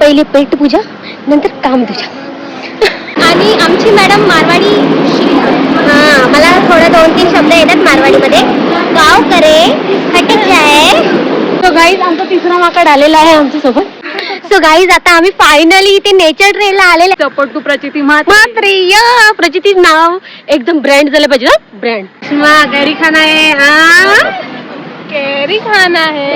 पहिले पेट पूजा नंतर काम तुझा. आणि आमची मॅडम मारवाडी. हां, मला थोडं 2-3 शब्द येतात मारवाडीमध्ये. गाव करे हटक जाय. सो गाईज आमचा तिसरा माकड आलेला आहे आमच्यासोबत. सो गाईज आता आम्ही फायनली इथे नेचर ट्रेलला आलेले. सपोर्ट टू प्रचिती मात्रे या प्रचिती नाव एकदम ब्रँड झालं पाहिजे ना, ब्रँड. कैरी खाना है. कैरी खाना है.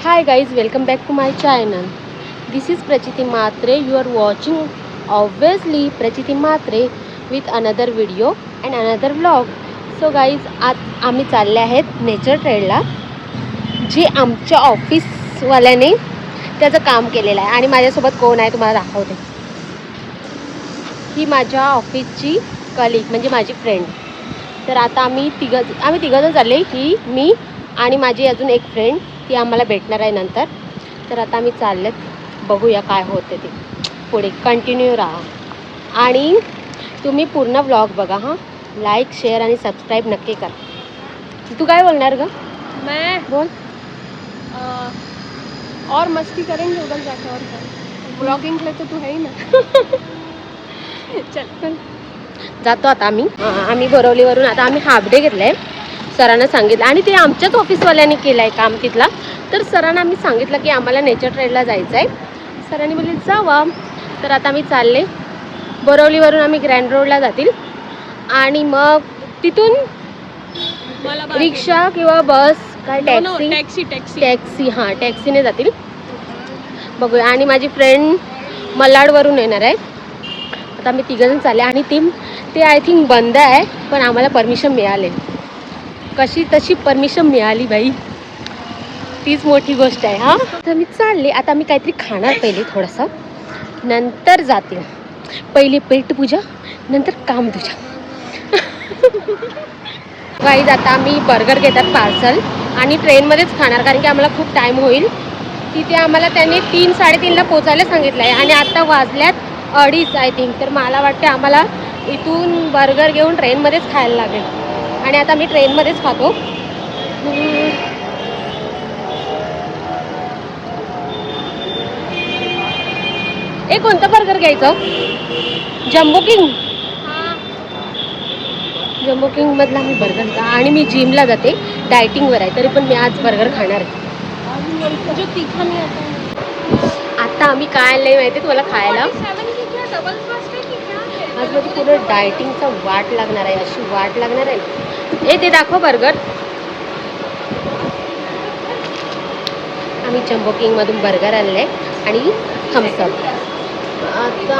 Hi guys, welcome back to my channel. This is Prachiti Matre. You are watching obviously Prachiti Matre with another video and another vlog. So guys, आज आम्ही चालले आहेत नेचर ट्रेलला, जे आमच्या ऑफिसवाल्याने त्याचं काम केलेलं आहे. आणि माझ्यासोबत कोण आहे तुम्हाला दाखवते. ही माझ्या ऑफिसची कलीग म्हणजे माझी फ्रेंड. तर आता आम्ही तिघंजण चालले, ही मी आणि माझी अजून एक फ्रेंड, ती आम्हाला भेटणार आहे नंतर. तर आता आम्ही चाललेत, बघूया काय होते ते पुढे. कंटिन्यू राहा आणि तुम्ही पूर्ण व्लॉग बघा. हां, लाईक शेअर आणि सबस्क्राईब नक्की करा. तू काय बोलणार ग? मैं बोल. और मस्ती करेंगे उधर जाके. और क्या, ब्लॉगिंग के लिए तो तू है ही ना. चल जातो आता आम्ही बोरवलीवरून. आता आम्ही हाफ डे घेतला आहे. सरांना सांगितलं आणि ते आमच्याच ऑफिसवाल्याने केलं आहे काम तिथला. तर सरांना आम्ही सांगितलं की आम्हाला नेचर ट्रेलला जायचं आहे. सरांनी बोलले जावा. तर आता आम्ही चालले. बोरवलीवरून आम्ही ग्रँड रोडला जातील आणि मग तिथून रिक्षा किंवा बस काय टॅक्सी हां टॅक्सीने जातील. बघूया. आणि माझी फ्रेंड मलाडवरून येणार आहे. आता आम्ही तिघंजण चालले आणि ते आय थिंक बंद आहे, पण आम्हाला परमिशन मिळाले. कशी तशी परमिशन मिळाली बाई, तीच मोठी गोष्ट आहे. हां, तर मी चालले. आता मी काहीतरी खाणार पहिले थोडंसं, नंतर जाते. पहिले पेट पूजा नंतर काम तुझा. गाईज आता आम्ही बर्गर घेतात पार्सल आणि ट्रेनमध्येच खाणार, कारण की आम्हाला खूप टाईम होईल तिथे. आम्हाला त्याने 3-3:30ला पोचायला सांगितलं आहे आणि आता वाजल्यात 2:30 आय थिंक. तर मला वाटते आम्हाला इथून बर्गर घेऊन ट्रेनमध्येच खायला लागेल. आणि आता मी ट्रेनमध्येच खातो. कोणतं बर्गर घ्यायचं? जम्बो किंग मधला मी बर्गर घेतो. आणि मी जिमला जाते, डायटिंगवर आहे, तरी पण मी आज बर्गर खाणार आहे. जो तीखा नाही आता. आता आम्ही काय आणलंय माहिती तुम्हाला खायला? आज माझी पूर्ण डायटिंगचा वाट लागणार आहे, अशी वाट लागणार आहे. ते दाखव बर्गर. आम्ही जम्बो किंगमधून बर्गर आणलं आहे आणि थम्सअप. आता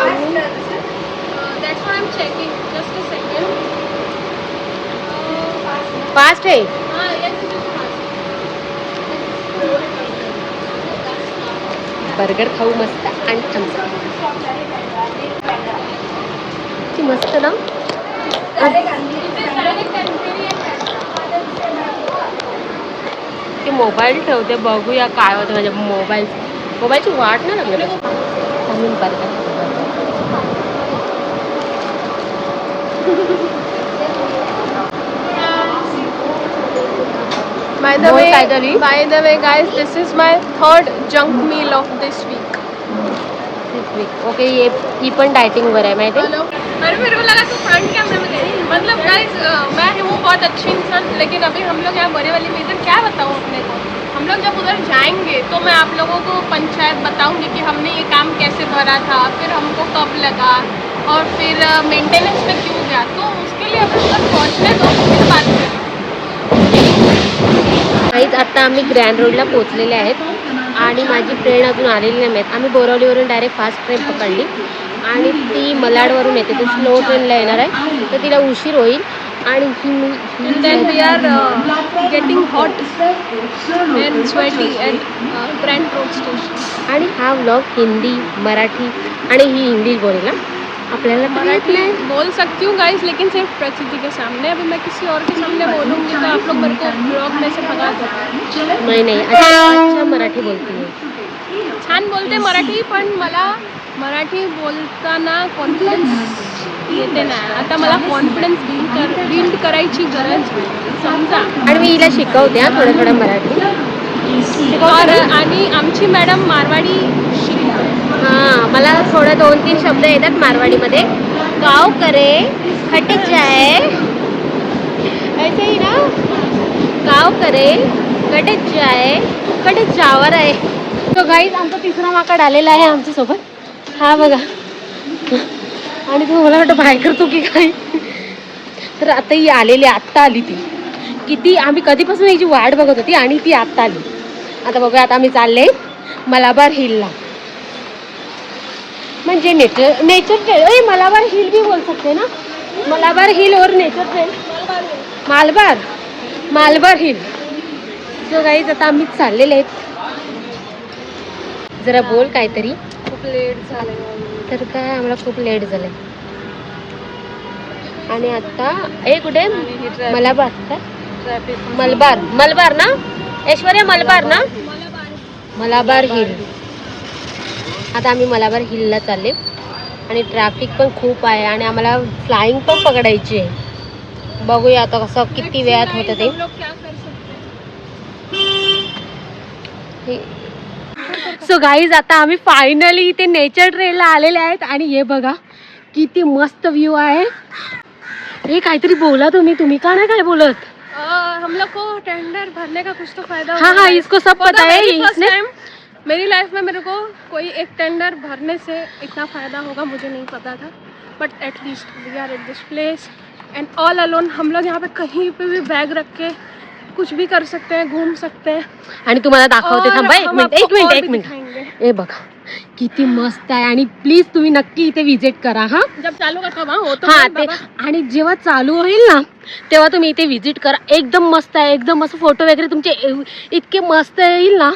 फास्ट आहे. बर्गर खाऊ मस्त आणि थम्सअप मस्त ना. ते मोबाईल ठेवते, बघूया काय होतं. माझ्या मोबाईलची वाट नाही लागली. By the way guys, this is my third junk meal of this week. Okay, ये पण डाइटिंग वर है माहिती है. अरे मेरे को लगा तू फ्रंट कैमरे में गई. मतलब गाइस, मैं हूँ बहुत अच्छी इंसान, लेकिन अभी हम लोग यहाँ बरेली में इधर क्या बताऊँ अपने को. हम लोग जब उधर जाएंगे तो मैं आप लोगों को पंचायत बताऊंगी कि हमने ये काम कैसे भरा था, फिर हमको कब लगा और फिर मेंटेनेंस में क्यों गया. तो उसके लिए अपन उधर पहुँचने दो, फिर बात करें. आता आम्ही ग्रँड रोडला पोहोचलेले आहेत आणि माझी फ्रेंड अजून आलेली नाही. आम्ही बोरवलीवरून डायरेक्ट फास्ट ट्रेन पकडली आणि ती मलाडवरून येते. ती स्लो ट्रेनला येणार आहे, तर तिला उशीर होईल. आणि then we are getting hot and sweaty at Brent Road station. आणि हा व्लॉग हिंदी मराठी आणि ही इंग्लिश बोलेल. आपल्याला मराठी बोल सकती हूँ गाइस, लेकिन सिर्फ प्रचिति के सामने. अभी मैं किसी और के सामने बोलूँगी तो आप लोग मेरे को ब्लॉग में से भगा दोगे. नाही अच्छा मराठी बोलती है. छान बोलते मराठी, पण मला मराठी बोलताना कॉन्फिडन्स येते नाही. आता मला कॉन्फिडन्स बिल्ड करायची गरज समजा. आणि मी हिला शिकवते हा थोडं थोडं मराठी. और आणि आमची मॅडम मारवाडी शिकवते. हां, मला थोडं 2-3 शब्द येतात मारवाडीमध्ये. गाव करे खटक जाए, ऐसे ही ना. गाव करे खटक जाए, खटक जावर आहे. तो गाईज आमचा तिसरा माकड आलेला आहे आमच्यासोबत. हा बघा. आणि तो मला वाटतं बाहेर करतो की काय. तर आता ही आलेली, आत्ता आली ती. किती आम्ही कधीपासून याची वाट बघत होती आणि ती आत्ता आली. आता बघूया, आता आम्ही चालले मलाबार हिलला. म्हणजे नेचर ट्रेल. मलाबार हिल भी बोल सकते ना. मलाबार हिल और nature trail. Malabar hill. So guys आता आम्ही चाललेले आहेत. जरा बोल काहीतरी. खूप लेट झाले. तर काय आम्हाला खूप लेट झालंय. आणि आता कुठे मलाबार का मलबार ना ऐश्वर्या, मलबार ना, मलाबार हिल. आता आम्ही मलाबार हिलला चालले आणि ट्रॅफिक पण खूप आहे आणि आम्हाला फ्लाइंग पण पकडायची आहे. बघूया आता कसं किती वेळात होतं ते. सो गाईज आता आम्ही फायनली इथे नेचर ट्रेलला आलेले आहेत आणि हे बघा किती मस्त व्ह्यू आहे. हे काहीतरी बोला तुम्ही का नाही काय बोलत. हम लोग को टेंडर भरने का कुछ तो फायदा. हाँ, इसको सब पता है. मेरी लाइफ में मेरे को कोई एक टेंडर भरने से इतना फ़ायदा होगा मुझे नहीं पता था. But at least we are at this place and all alone. हम लोग यहाँ पे कहीं पे भी बैग रख के कुछ भी कर सकते हैं, घूम सकते हैं. आणि तुम्हाला दाखवते. थांबा एक मिनिट. हे बघा किती मस्त आहे आणि प्लीज तुम्ही नक्की इथे विजिट करा. हा, जब चालू का तब होतो. हा ते. आणि जेव्हा चालू होईल ना तेव्हा तुम्ही इथे विजिट करा. एकदम मस्त आहे. एकदम मस्त फोटो वगैरे तुमचे इतके मस्त येईल ना.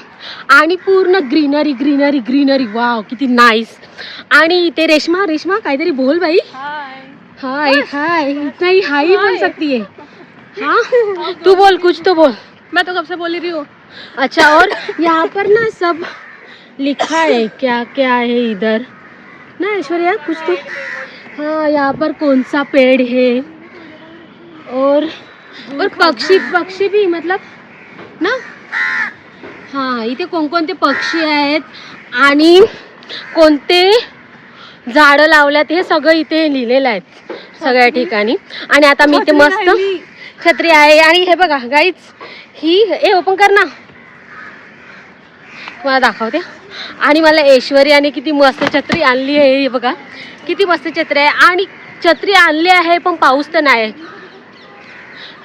आणि पूर्ण ग्रीनरी ग्रीनरी ग्रीनरी. वाव किती नाईस. आणि इथे रेश्मा काहीतरी बोल बाई. हाय हाय. नाही हाई बोल सकती है. हाँ तू बोल, कुछ तो बोल. मैं तो कब से बोल रही हूँ. अच्छा, और यहाँ पर ना सब लिखा है क्या क्या है इधर ना ऐश्वर्या कुछ तो. हाँ, यहाँ पर कौन सा पेड़ है और पक्षी भी मतलब ना. हाँ, इथे कोणकोणते पक्षी आहेत आणि कोणते झाडं लावल्यात हे सगळं इथे लिहिलेलं आहे सगळ्या ठिकाणी. आणि आता मी इथे मस्त छत्री आहे. आणि हे बघा गाईज, ही ओपन कर ना, तुम्हाला दाखवते. आणि मला ऐश्वर्याने किती मस्त छत्री आणली आहे. हे बघा किती मस्त छत्री आहे. आणि छत्री आणली आहे पण पाऊस तर नाही.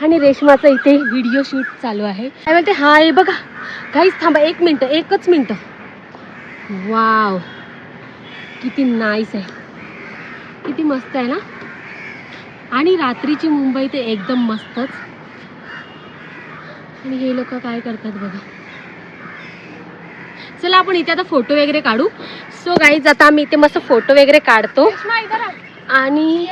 आणि रेशमाचं इथे व्हिडिओ शूट चालू आहे. काय म्हणते. हा हे बघा गाईज, थांबा एकच मिनटं. वाव किती नाईस आहे, किती मस्त आहे ना. आणि रात्रीची मुंबई ते एकदम मस्तच. आणि हे लोक काय करतात बघा. चला आपण इथे आता फोटो वगैरे काढू. सो गाईज आता आम्ही इथे मस्त फोटो वगैरे काढतो. आणि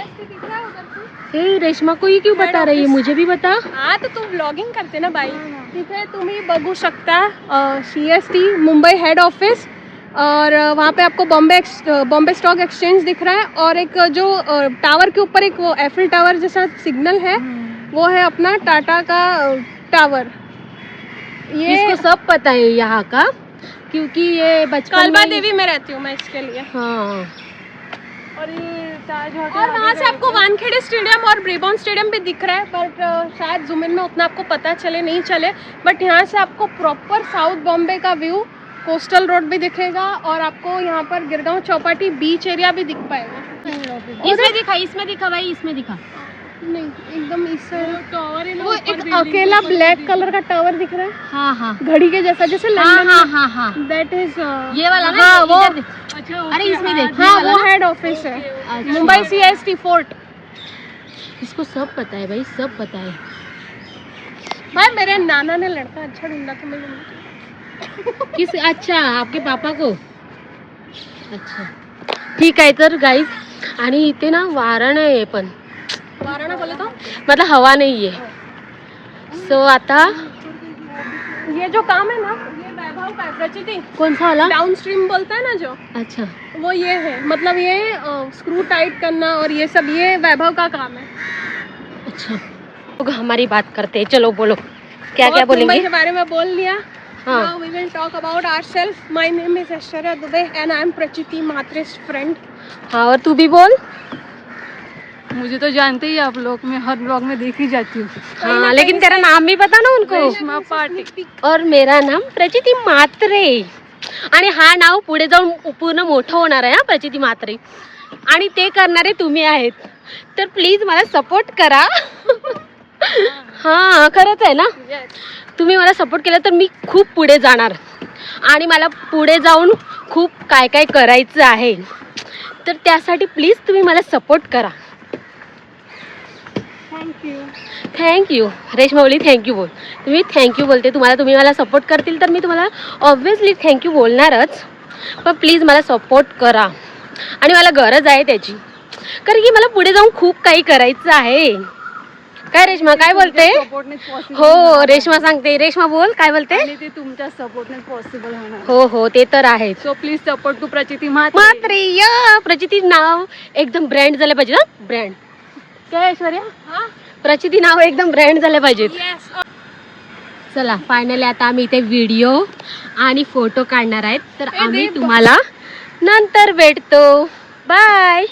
हे रेश्मा को ही क्यों बता रही है, मुझे भी बता. हाँ तो तू ब्लॉगिंग करते ना बाई. तिथे तुम्ही बघू शकता CST मुंबई हेड ऑफिस. और वहाँ पे आपको बॉम्बे स्टॉक एक्सचेंज दिख रहा है. और एक जो टावर के ऊपर एक वो एफिल टावर जैसा सिग्नल है, वो है अपना टाटा का टावर. ये इसको सब पता है यहाँ का, क्योंकि ये बचपन कालबा में. देवी में रहती हूँ मैं इसके लिए. हाँ. और ये ताज होटल. और वहाँ से आपको वानखेड़े स्टेडियम और ब्रेबॉर्न स्टेडियम भी दिख रहा है. बट शायद जूम इन में उतना आपको पता चले नहीं चले. बट यहाँ से आपको प्रॉपर साउथ बॉम्बे का व्यू, कोस्टल रोड भी दिखेगा. और आपको यहाँ पर गिरगांव चौपाटी बीच एरिया भी दिख पाएगा. इसमें दिखा भाई, इसमें दिखा. नहीं, एकदम इस टावर है ना. वो एक अकेला ब्लैक कलर का टावर दिख रहा है. हाँ हाँ घड़ी के जैसा, जैसे लंदन में. दैट इज ये वाला ना. हाँ वो. अच्छा, अरे इसमें देख. हाँ वो हेड ऑफिस है मुंबई CST फोर्ट. इसको सब पता है भाई, सब पता है. भाई मेरे नाना ने लड़का अच्छा ढूंढा था मुझे. किस. अच्छा, आपके पापा को. अच्छा ठीक आहे. तर गाईज, आणि इथे ना वारा नाही आहे पण. वाराणा बोले तो मतलब हवा नहीं है. सो आता ये जो काम है ना, ये वैभव का है प्रचिति, कौन सा वाला? डाउन स्ट्रीम बोलता है ना जो, अच्छा वो ये है, मतलब ये स्क्रू टाइट करना और ये सब ये वैभव का काम है। अच्छा, लोग हमारी बात करते हैं, चलो बोलो क्या क्या बहुत बोलेंगे। मुंबई के बारे में बोल लिया। हाँ। Now we will talk about ourselves. My name is Aishwarya Dubey and I am Prachiti Matre's friend. हाँ, और तू भी बोल। मुझे तो जानते ही आप लोग, मैं हर ब्लॉग में देख ही जाती हूँ। हाँ, लेकिन तेरा नाम भी पता ना उनको। रेश्मा पाटील। और मेरा नाम प्रचिती म्हात्रे आणि हा नाव पुढे जाऊन पूर्ण मोठं होणार आहे हा, प्रचिती म्हात्रे, आणि ते करणारे तुम्ही आहेत, तर प्लीज मला सपोर्ट करा। हां खरंच आहे ना, तुम्ही मला सपोर्ट केला तर मी खूप पुढे जाणार आणि मला पुढे जाऊन खूप काय काय करायचं आहे, तर त्यासाठी प्लीज तुम्ही मला सपोर्ट करा। थँक्यू रेश्मा बोली थँक्यू बोल, तुम्ही थँक्यू बोलते, तुम्ही मला सपोर्ट करतील तर मी तुम्हाला ऑब्व्हियसली थँक्यू बोलणारच, पण प्लीज मला सपोर्ट करा आणि मला गरज आहे त्याची, कारण की मला पुढे जाऊन खूप काही करायचं आहे। काय रेश्मा काय बोलते? हो रेश्मा सांगते, रेश्मा बोल काय बोलते? आणि ते तुमच्या सपोर्टने पॉसिबल होणार। हो हो ते तर आहे। सो प्लीज सपोर्ट टू प्रचिती म्हात्रे। म्हात्रे या प्रचिती नाव एकदम ब्रँड झालं पाहिजे ना, ब्रँड काय ऐश्वर्या? हाँ? प्रचिती नाव एकदम ब्रँड झालं पाहिजे। Yes. चला फायनली आता आम्ही इथे व्हिडिओ आणि फोटो काढणार आहेत, तर आम्ही दे तुम्हाला नंतर भेटतो, बाय।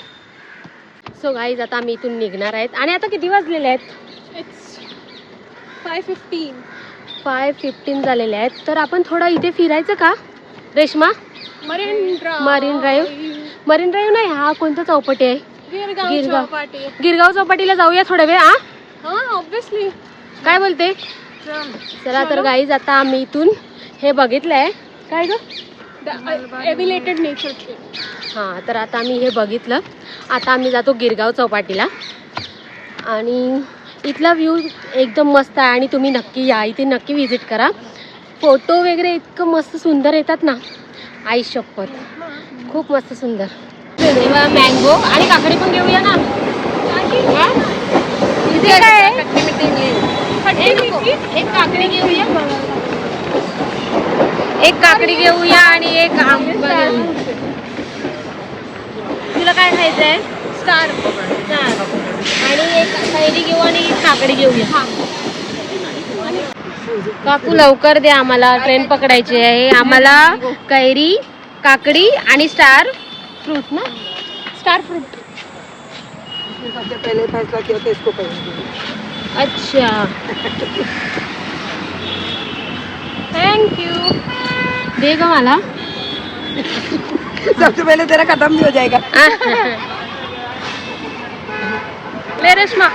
सो गाईज आता आम्ही इथून निघणार आहेत आणि आता किती वाजलेले आहेत? It's 5:15. 5:15 झालेले आहेत, तर आपण थोडं इथे फिरायचं का Reshma? Marine drive. Marine drive नाही, हा कोणता चौपाटी आहे? गिरगाव गिरगाव. चौपाटी. गिरगाव चौपाटीला जाऊया थोड्या वेळ। हाँ ऑब्वियसली. काय बोलते? चला तर गाईज आता आम्ही इथून हे बघितलंय काय ग, एव्हिलेटेड नेचर ट्रिप. हां तर आता आम्ही हे बघितलं, आता आम्ही जातो गिरगाव चौपाटीला आणि इथला व्ह्यू एकदम मस्त आहे आणि तुम्ही नक्की या, इथे नक्की व्हिजिट करा, फोटो वगैरे इतकं मस्त सुंदर येतात ना, आई शपथ खूप मस्त सुंदर। मँगो आणि काकडी पण घेऊया ना, इथे काय आहे? एक काकडी घेऊया, एक काकडी घेऊया आणि एक आंबा घेऊया। तुला काय खायचं आहे? स्टार. आणि एक कैरी घेऊ आणि काकडी घेऊया। काकू लवकर द्या, आम्हाला ट्रेन पकडायची आहे, आम्हाला कैरी काकडी आणि स्टार फ्रूट ना, स्टार फ्रूट. सबसे पहले फैसला किया था इसको पहले। अच्छा थँक्यू. दे ग मला। सबसे पहले तेरा खत्म भी हो जाएगा। ले रेश्मा.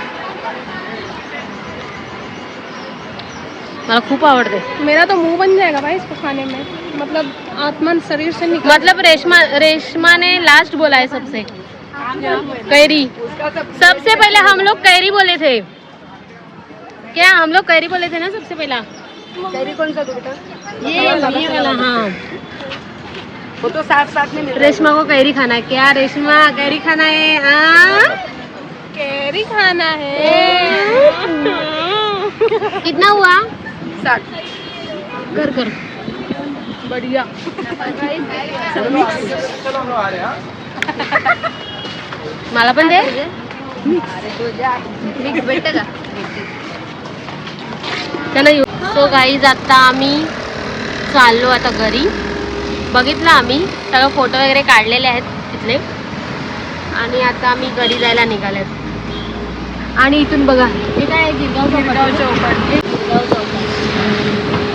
मला खूप आवडते, मेरा तो मुंह बन जाएगा भाई इसको खाने में, मतलब आत्मा शरीर से निकल. मतलब रेशमा ने लास्ट बोला है सबसे, कैरी सबसे पहले हम लोग कैरी बोले थे क्या, हम लोग कैरी बोले थे ना सबसे पहला। कैरी कौन सा बेटा? ये वाला। हाँ वो तो साथ साथ में मिल रहा है। रेशमा को कैरी खाना है क्या? रेशमा कैरी खाना है? हाँ कैरी खाना है. कितना हुआ? 60। कर कर बढ़िया। मला पण दे, मिक्स भेटतं का? चला सो गाईज आता आम्ही चाललो आता घरी, बघितलं आम्ही सगळं फोटो वगैरे काढलेले आहेत तिथले आणि आता आम्ही घरी जायला निघालेत। आणि इथून बघा हे काय आहे, गिरगाव चौपाटी। गिरगाव चौपाटी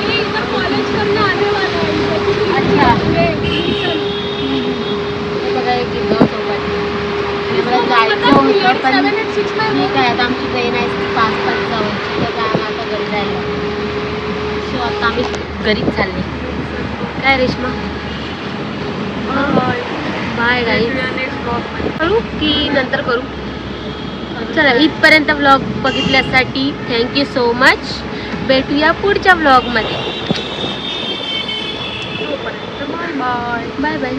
ये इधर कॉलेज करना आने वाला है. अच्छा ये हे बघा हे गिरगाव चौपाटी, हे मला जायचं होतं पण 786 में ठीक आहे, आता आमची ट्रेन आहे 5:55 तर काय आम्ही आता घरी जायला, सो आता आम्ही घरीच चालले। काय रेश्मा? बाय गाईज, करू की नंतर करू? चला इथपर्यंत व्लॉग बघितल्यासाठी थँक्यू सो मच, भेटूया पुढच्या व्लॉगमध्ये, बाय बाय।